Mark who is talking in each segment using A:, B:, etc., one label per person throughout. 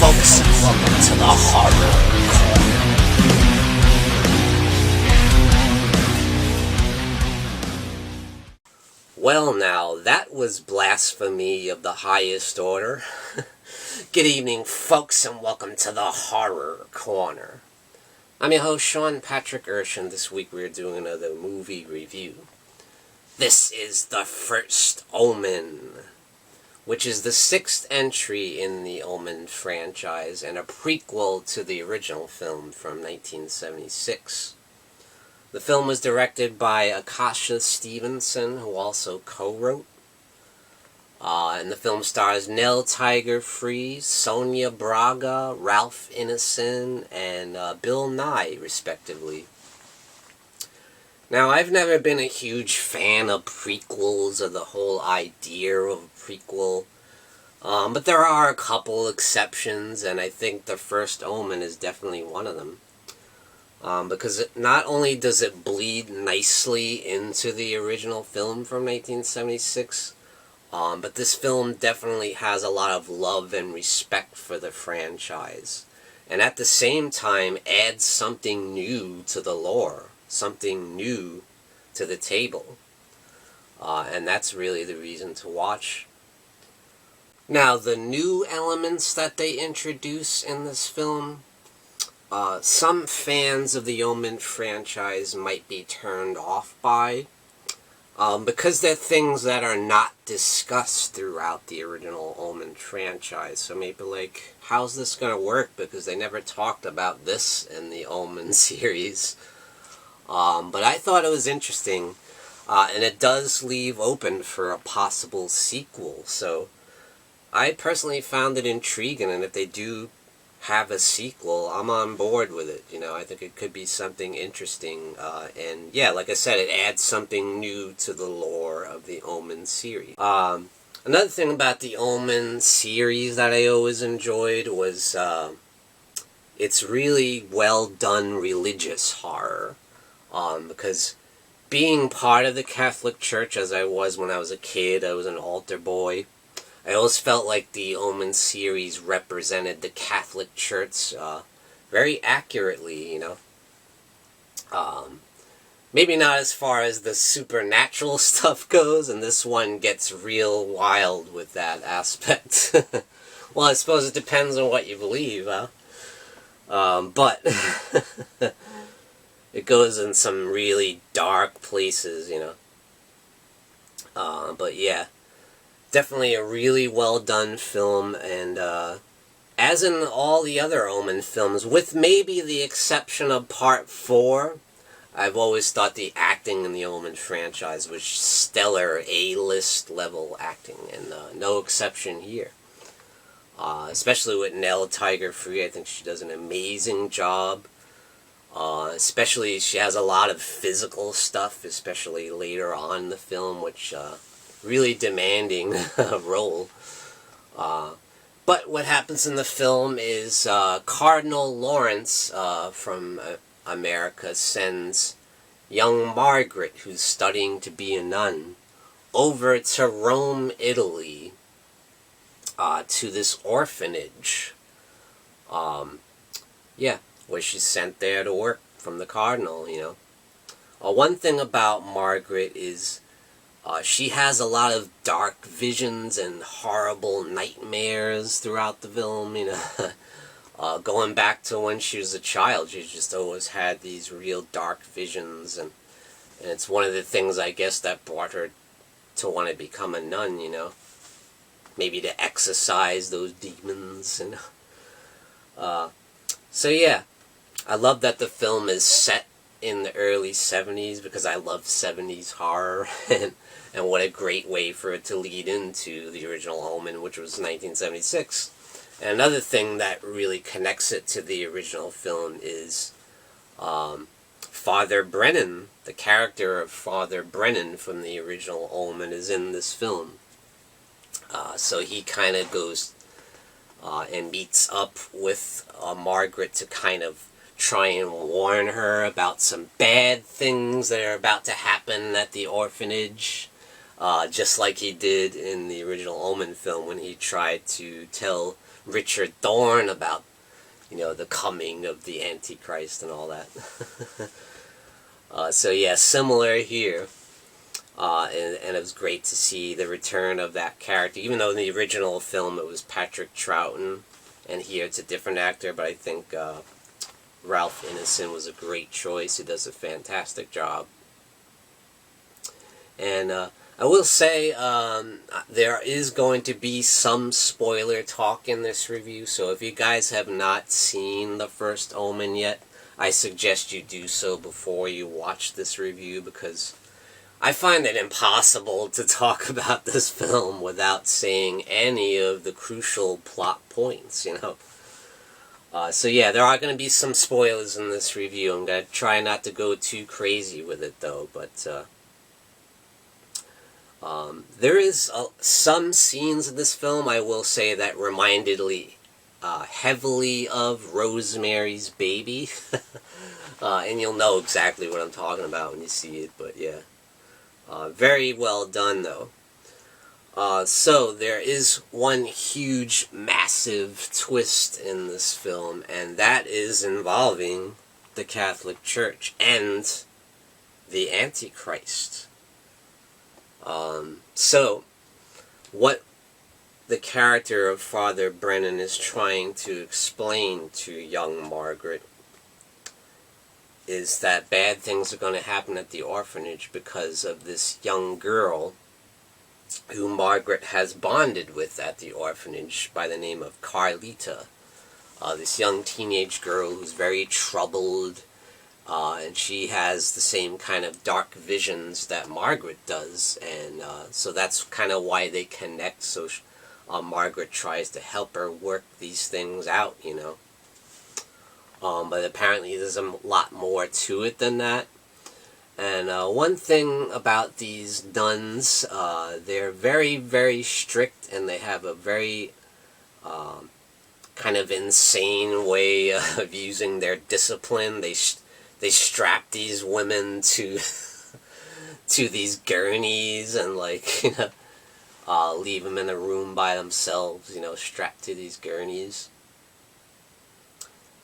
A: folks, and welcome to the Horror Corner. Well now, that was blasphemy of the highest order. Good evening, folks, and welcome to the Horror Corner. I'm your host, Sean Patrick Erschen. This week we're doing another movie review. This is The First Omen, which is the 6th entry in the Omen franchise and a prequel to the original film from 1976. The film was directed by Arkasha Stevenson, who also co-wrote. And the film stars Nell Tiger, Sonia Braga, Ralph Ineson, and Bill Nighy, respectively. Now, I've never been a huge fan of prequels or the whole idea of a prequel, but there are a couple exceptions, and I think The First Omen is definitely one of them. Because not only does it bleed nicely into the original film from 1976, but this film definitely has a lot of love and respect for the franchise, and at the same time adds something new to the lore. Something new to the table. And that's really the reason to watch. Now, the new elements that they introduce in this film, some fans of the Omen franchise might be turned off by, because they're things that are not discussed throughout the original Omen franchise. So maybe like, how's this going to work? Because they never talked about this in the Omen series. But I thought it was interesting, and it does leave open for a possible sequel, so I personally found it intriguing, and if they do have a sequel, I'm on board with it. You know, I think it could be something interesting, and yeah, like I said, it adds something new to the lore of the Omen series. Another thing about the Omen series that I always enjoyed was, it's really well done religious horror. Because being part of the Catholic Church, as I was when I was a kid, I was an altar boy, I always felt like the Omen series represented the Catholic Church very accurately, you know. Maybe not as far as the supernatural stuff goes, and this one gets real wild with that aspect. Well, I suppose it depends on what you believe, huh? But it goes in some really dark places, you know. But yeah, definitely a really well done film, and as in all the other Omen films, with maybe the exception of Part 4, I've always thought the acting in the Omen franchise was stellar, A-list level acting, and no exception here. Especially with Nell Tiger, I think she does an amazing job. Especially, she has a lot of physical stuff, especially later on in the film, which, really demanding role. But what happens in the film is, Cardinal Lawrence, from America, sends young Margaret, who's studying to be a nun, over to Rome, Italy, to this orphanage. Yeah. Where she's sent there to work from the Cardinal, you know. One thing about Margaret is she has a lot of dark visions and horrible nightmares throughout the film, you know. Going back to when she was a child, she's just always had these real dark visions, and it's one of the things, I guess, that brought her to want to become a nun, you know. Maybe to exorcise those demons, you know. So yeah. I love that the film is set in the early 70s, because I love 70s horror, and what a great way for it to lead into the original Omen, which was 1976. And another thing that really connects it to the original film is Father Brennan. The character of Father Brennan from the original Omen is in this film. So he kind of goes and meets up with Margaret to kind of try and warn her about some bad things that are about to happen at the orphanage, just like he did in the original Omen film when he tried to tell Richard Thorne about, the coming of the Antichrist and all that. So yeah, similar here. And it was great to see the return of that character. Even though in the original film it was Patrick Troughton, and here it's a different actor, but I think Ralph Ineson was a great choice. He does a fantastic job. And I will say there is going to be some spoiler talk in this review, so if you guys have not seen The First Omen yet, I suggest you do so before you watch this review, because I find it impossible to talk about this film without saying any of the crucial plot points, So yeah, there are going to be some spoilers in this review. I'm going to try not to go too crazy with it, though, but there is some scenes in this film, I will say, that reminded heavily of Rosemary's Baby. And you'll know exactly what I'm talking about when you see it, but yeah. Very well done, though. So there is one huge, massive twist in this film, and that is involving the Catholic Church and the Antichrist. So, what the character of Father Brennan is trying to explain to young Margaret is that bad things are going to happen at the orphanage because of this young girl who Margaret has bonded with at the orphanage by the name of Carlita. This young teenage girl who's very troubled, and she has the same kind of dark visions that Margaret does, and so that's kind of why they connect. So Margaret tries to help her work these things out, but apparently there's a lot more to it than that. And one thing about these nuns, they're very, very strict, and they have a very kind of insane way of using their discipline. They strap these women to to these gurneys and leave them in a room by themselves, strapped to these gurneys.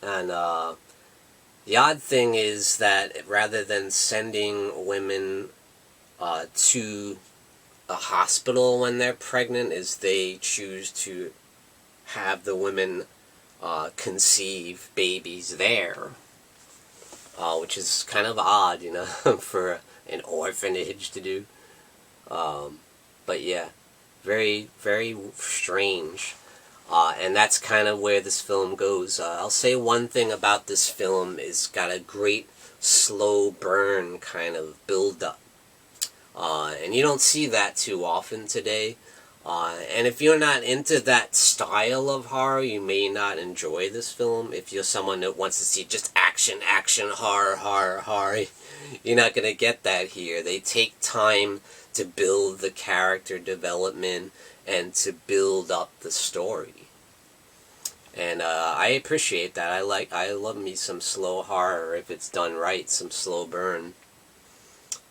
A: And the odd thing is that rather than sending women to a hospital when they're pregnant, is they choose to have the women conceive babies there, which is kind of odd, for an orphanage to do. But yeah, very, very strange. And that's kind of where this film goes. I'll say one thing about this film is got a great slow burn kind of build-up. And you don't see that too often today. And if you're not into that style of horror, you may not enjoy this film. If you're someone that wants to see just action, horror, horror, you're not going to get that here. They take time to build the character development and to build up the story. And I appreciate that. I love me some slow horror if it's done right, some slow burn.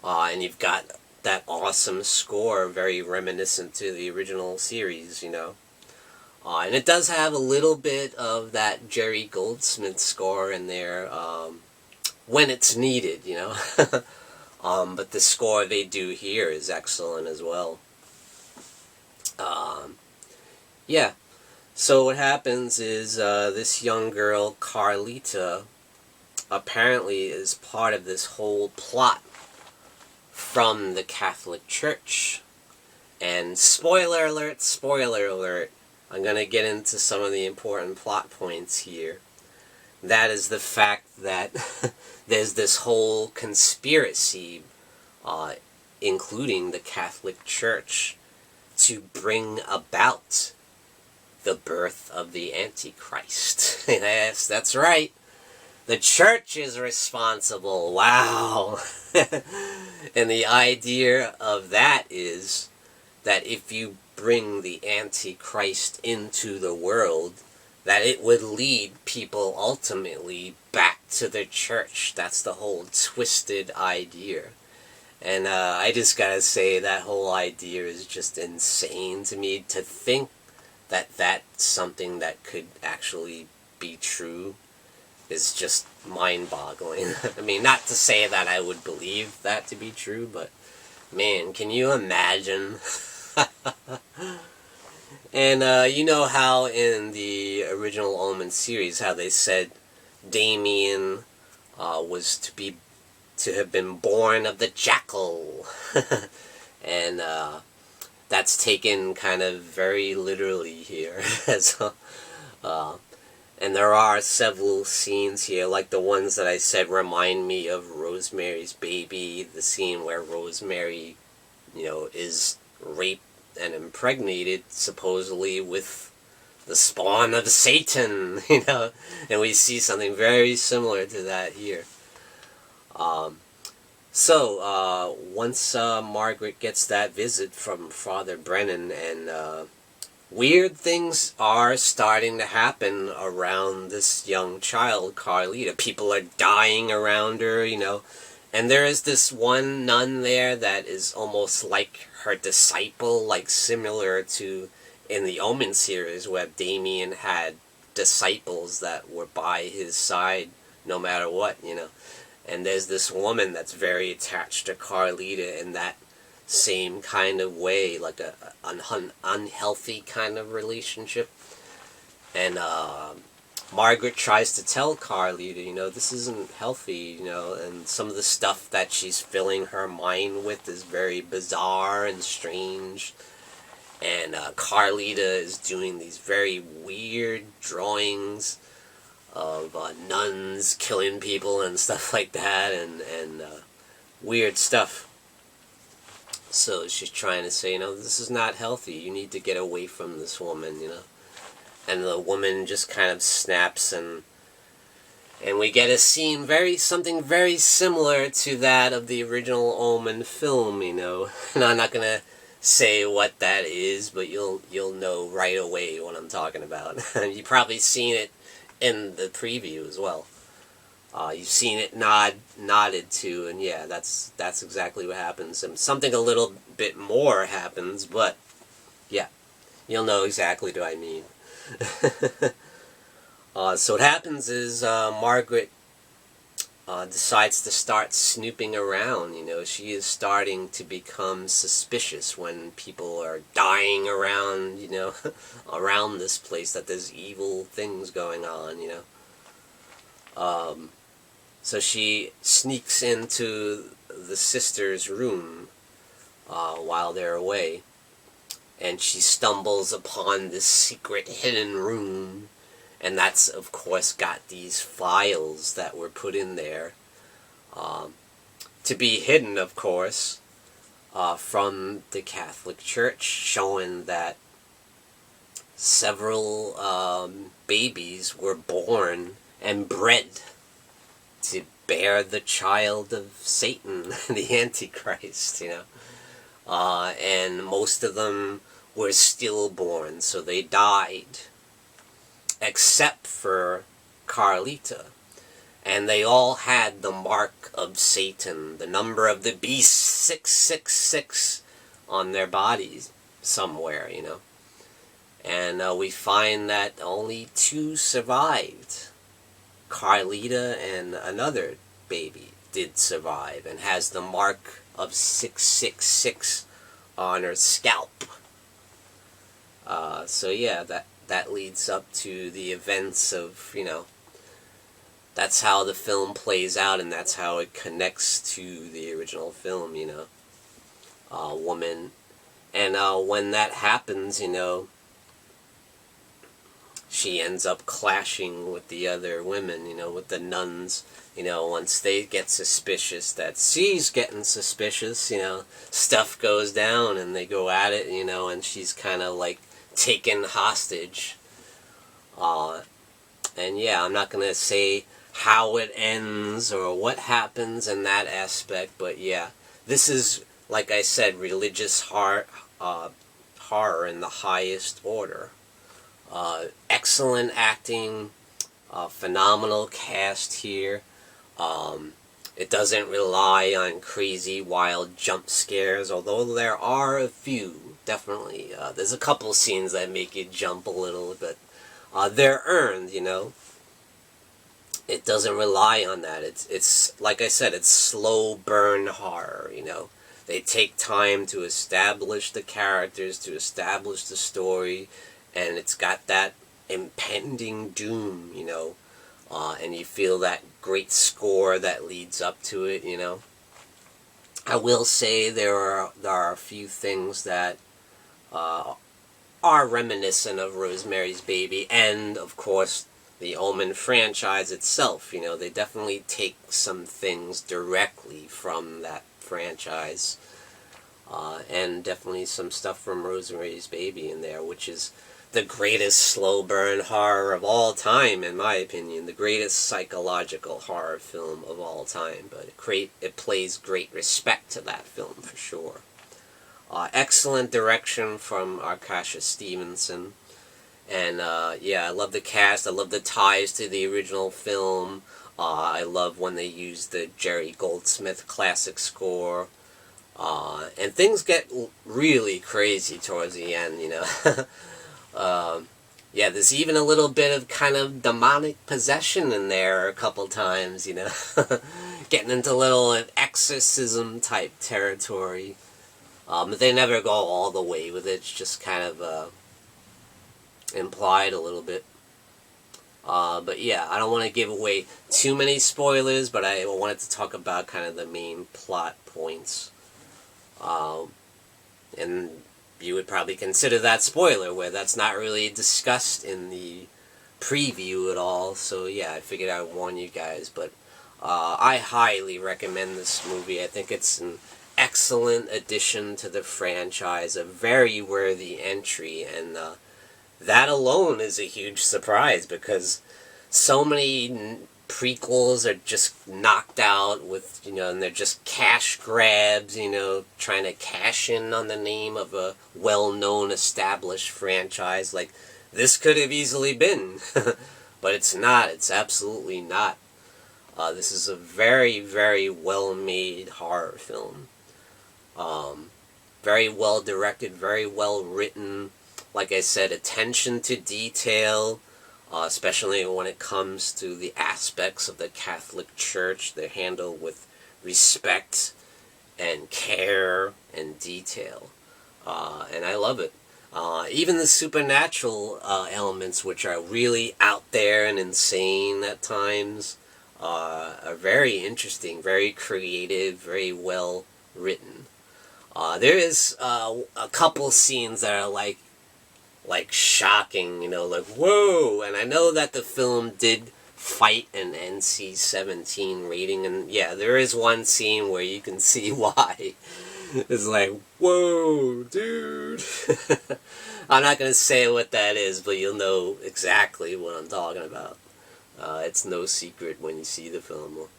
A: And you've got that awesome score, very reminiscent to the original series, and it does have a little bit of that Jerry Goldsmith score in there when it's needed, but the score they do here is excellent as well. Yeah. So what happens is this young girl, Carlita, apparently is part of this whole plot from the Catholic Church. And spoiler alert, I'm going to get into some of the important plot points here. That is the fact that there's this whole conspiracy, including the Catholic Church, to bring about the birth of the Antichrist. Yes, that's right. The church is responsible. Wow. And the idea of that is that if you bring the Antichrist into the world, that it would lead people ultimately back to the church. That's the whole twisted idea. And I just gotta say, that whole idea is just insane to me, to think that's something that could actually be true is just mind-boggling. I mean, not to say that I would believe that to be true, but man, can you imagine? And you know how in the original Omen series, how they said Damien was to have been born of the jackal, and that's taken kind of very literally here. So, and there are several scenes here, like the ones that I said remind me of Rosemary's Baby, the scene where Rosemary, is raped and impregnated, supposedly, with the spawn of Satan, and we see something very similar to that here. Once Margaret gets that visit from Father Brennan, and weird things are starting to happen around this young child, Carlita. People are dying around her, and there is this one nun there that is almost like her disciple, like similar to in the Omen series, where Damien had disciples that were by his side no matter what, And there's this woman that's very attached to Carlita in that same kind of way, like an unhealthy kind of relationship. And Margaret tries to tell Carlita, this isn't healthy, and some of the stuff that she's filling her mind with is very bizarre and strange. And Carlita is doing these very weird drawings of nuns killing people and stuff like that, and weird stuff. So she's trying to say, this is not healthy. You need to get away from this woman, And the woman just kind of snaps, and we get a scene something very similar to that of the original Omen film, And I'm not gonna say what that is, but you'll know right away what I'm talking about. You've probably seen it in the preview as well. You've seen it nodded to, and yeah, that's exactly what happens. And something a little bit more happens, but yeah, you'll know exactly what I mean. So what happens is Margaret decides to start snooping around. She is starting to become suspicious when people are dying around, around this place, that there's evil things going on, So she sneaks into the sister's room while they're away, and she stumbles upon this secret hidden room, and that's, of course, got these files that were put in there to be hidden, of course, from the Catholic Church, showing that several babies were born and bred to bear the child of Satan, the Antichrist, and most of them were stillborn, so they died, except for Carlita. And they all had the mark of Satan, the number of the beast, 666, on their bodies somewhere, And we find that only 2 survived. Carlita and another baby did survive, and has the mark of 666 on her scalp. So yeah, that leads up to the events of, that's how the film plays out, and that's how it connects to the original film, woman. And when that happens, she ends up clashing with the other women, with the nuns, once they get suspicious that she's getting suspicious, stuff goes down and they go at it, and she's kind of like taken hostage. And yeah, I'm not going to say how it ends or what happens in that aspect, but yeah, this is, like I said, religious horror in the highest order. Excellent acting, phenomenal cast here. It doesn't rely on crazy, wild jump scares, although there are a few, definitely. There's a couple scenes that make you jump a little, but they're earned, you know. It doesn't rely on that. It's like I said, it's slow burn horror, you know. They take time to establish the characters, to establish the story, and it's got that impending doom, you know. And you feel that great score that leads up to it, you know. I will say there are a few things that are reminiscent of Rosemary's Baby, and of course the Omen franchise itself. You know, they definitely take some things directly from that franchise, and definitely some stuff from Rosemary's Baby in there, which is the greatest slow burn horror of all time, in my opinion. The greatest psychological horror film of all time. But it plays great respect to that film, for sure. Excellent direction from Arkasha Stevenson. And, yeah, I love the cast. I love the ties to the original film. I love when they use the Jerry Goldsmith classic score. And things get really crazy towards the end, you know. Yeah, there's even a little bit of kind of demonic possession in there a couple times, you know. Getting into a little exorcism type territory. But they never go all the way with it. It's just kind of implied a little bit. But yeah, I don't want to give away too many spoilers, but I wanted to talk about kind of the main plot points. And you would probably consider that spoiler, where that's not really discussed in the preview at all. So yeah, I figured I'd warn you guys. But I highly recommend this movie. I think it's an excellent addition to the franchise, a very worthy entry, and that alone is a huge surprise, because so many prequels are just knocked out with, you know, and they're just cash grabs, you know, trying to cash in on the name of a well-known established franchise. Like, this could have easily been, but it's not. It's absolutely not. This is a very, very well-made horror film. Very well directed, very well written. Like I said, attention to detail, especially when it comes to the aspects of the Catholic Church. They're handled with respect and care and detail. And I love it. Even the supernatural elements, which are really out there and insane at times, are very interesting, very creative, very well written. There is a couple scenes that are like shocking, you know, like, whoa! And I know that the film did fight an NC-17 rating, and yeah, there is one scene where you can see why. It's like, whoa, dude! I'm not going to say what that is, but you'll know exactly what I'm talking about. It's no secret when you see the film.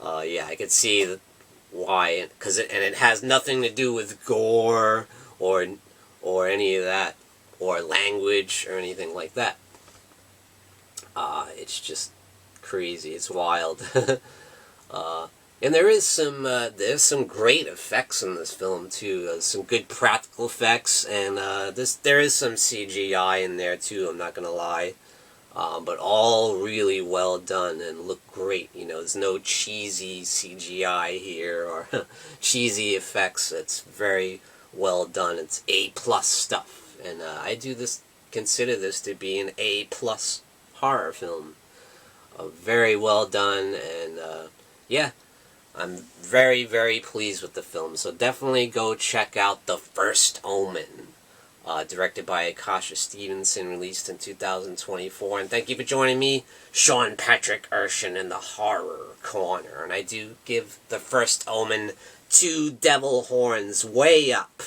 A: Yeah, I could see why, because it has nothing to do with gore or any of that, or language or anything like that. It's just crazy. It's wild. And there's some great effects in this film too. Some good practical effects, and there is some CGI in there too. I'm not gonna lie, but all really well done and look great. You know, there's no cheesy CGI here or cheesy effects. It's very well done. It's A+ stuff, and I consider this to be an A+ horror film. Very well done, and yeah. I'm very, very pleased with the film, so definitely go check out The First Omen, directed by Arkasha Stevenson, released in 2024, and thank you for joining me, Sean Patrick Erschen, in the Horror Corner, and I do give The First Omen 2 devil horns way up,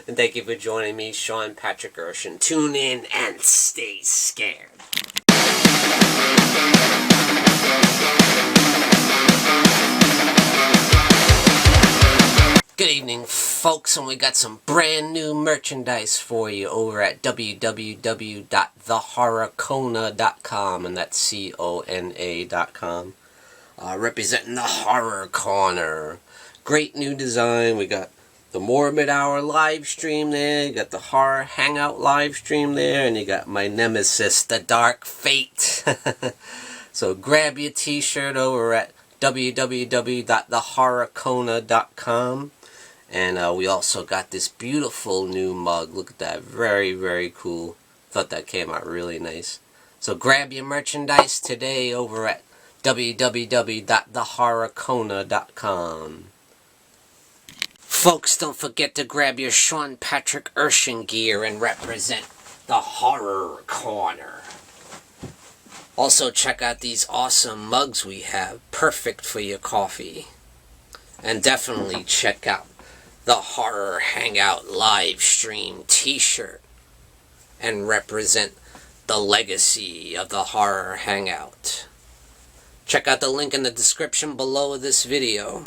A: and thank you for joining me, Sean Patrick Erschen. Tune in and stay scared. Good evening, folks, and we got some brand new merchandise for you over at www.thehorrorcona.com, and that's CONA.com. representing the horror corner. Great new design. We got the Morbid Hour live stream there. You got the Horror Hangout live stream there. And you got my nemesis, the Dark Fate. So grab your t-shirt over at www.thehorrorkona.com. And we also got this beautiful new mug. Look at that. Very, very cool. Thought that came out really nice. So grab your merchandise today over at www.thehorrorkona.com. Folks, don't forget to grab your Sean Patrick Erschen gear and represent the Horror Corner. Also, check out these awesome mugs we have. Perfect for your coffee. And definitely check out the Horror Hangout live stream t-shirt and represent the legacy of the Horror Hangout. Check out the link in the description below this video.